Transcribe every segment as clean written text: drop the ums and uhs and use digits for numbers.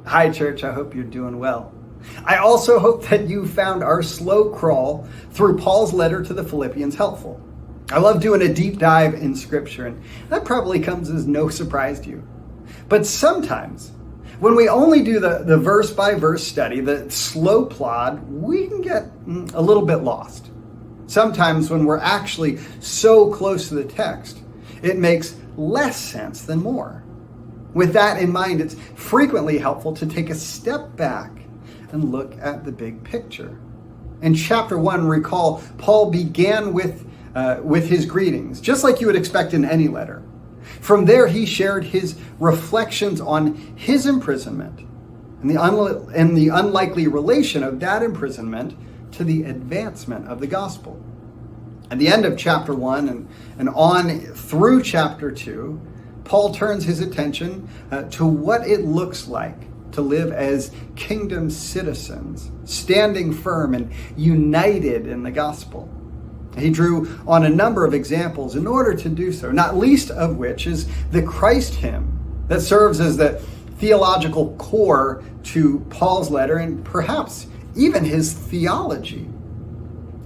Hi, church. I hope you're doing well. I also hope that you found our slow crawl through Paul's letter to the Philippians helpful. I love doing a deep dive in Scripture, and that probably comes as no surprise to you. But sometimes, when we only do the verse-by-verse study, the slow plod, we can get a little bit lost. Sometimes when we're actually so close to the text, it makes less sense than more. With that in mind, it's frequently helpful to take a step back and look at the big picture. In chapter 1, recall, Paul began with his greetings, just like you would expect in any letter. From there, he shared his reflections on his imprisonment and the unlikely relation of that imprisonment to the advancement of the gospel. At the end of chapter 1 and on through chapter 2, Paul turns his attention to what it looks like to live as kingdom citizens, standing firm and united in the gospel. He drew on a number of examples in order to do so, not least of which is the Christ hymn that serves as the theological core to Paul's letter and perhaps even his theology.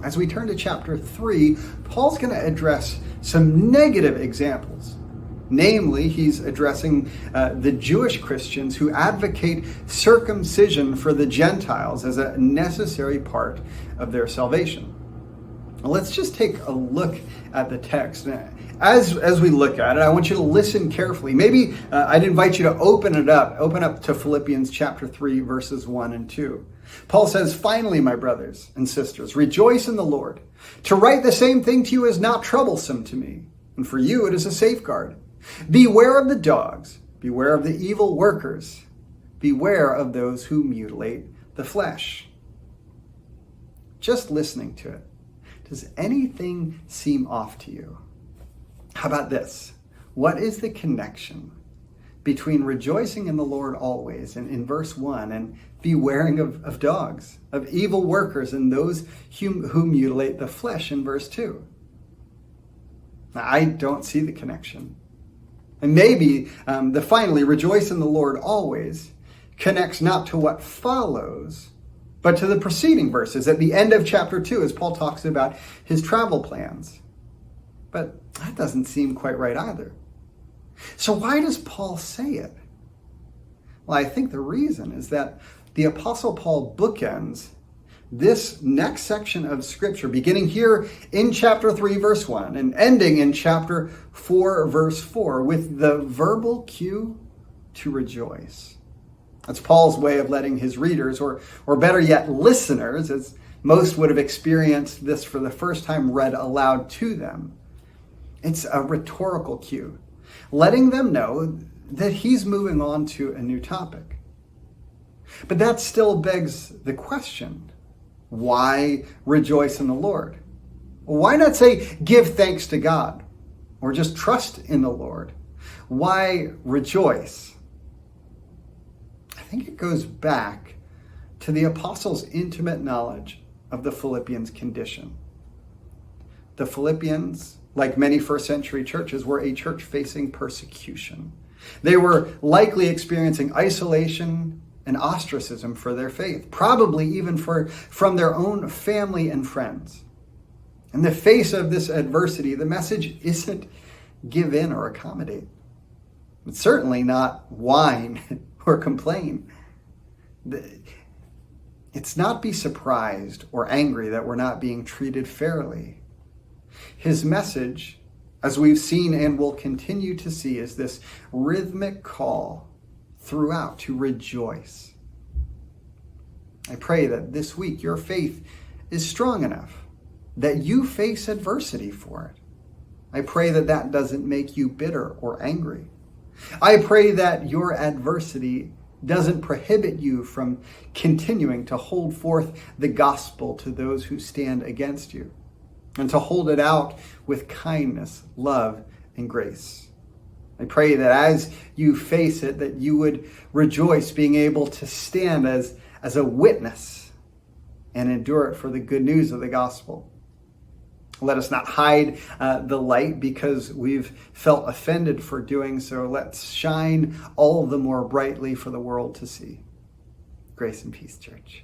As we turn to chapter 3, Paul's going to address some negative examples. Namely, he's addressing the Jewish Christians who advocate circumcision for the Gentiles as a necessary part of their salvation. Well, let's just take a look at the text. As we look at it, I want you to listen carefully. Maybe I'd invite you to open up to Philippians chapter 3, verses 1 and 2. Paul says, "Finally, my brothers and sisters, rejoice in the Lord. To write the same thing to you is not troublesome to me, and for you it is a safeguard. Beware of the dogs, beware of the evil workers, beware of those who mutilate the flesh." Just listening to it, does anything seem off to you? How about this? What is the connection between rejoicing in the Lord always, and in verse 1, and bewaring of dogs, of evil workers, and those who mutilate the flesh in verse 2? Now, I don't see the connection. And maybe the finally, rejoice in the Lord always, connects not to what follows, but to the preceding verses at the end of chapter 2 as Paul talks about his travel plans. But that doesn't seem quite right either. So why does Paul say it? Well, I think the reason is that the Apostle Paul bookends this next section of Scripture, beginning here in chapter 3, verse 1, and ending in chapter 4, verse 4, with the verbal cue to rejoice. That's Paul's way of letting his readers, or better yet, listeners, as most would have experienced this for the first time read aloud to them. It's a rhetorical cue, letting them know that he's moving on to a new topic. But that still begs the question, why rejoice in the Lord? Why not say, give thanks to God, or just trust in the Lord? Why rejoice? I think it goes back to the apostles' intimate knowledge of the Philippians' condition. The Philippians, like many first century churches, were a church facing persecution. They were likely experiencing isolation and ostracism for their faith, probably even from their own family and friends. In the face of this adversity, the message isn't give in or accommodate. It's certainly not whine or complain. It's not be surprised or angry that we're not being treated fairly. His message, as we've seen and will continue to see, is this rhythmic call throughout to rejoice. I pray that this week your faith is strong enough that you face adversity for it. I pray that that doesn't make you bitter or angry. I pray that your adversity doesn't prohibit you from continuing to hold forth the gospel to those who stand against you, and to hold it out with kindness, love, and grace. I pray that as you face it, that you would rejoice being able to stand as a witness and endure it for the good news of the gospel. Let us not hide the light because we've felt offended for doing so. Let's shine all the more brightly for the world to see. Grace and peace, church.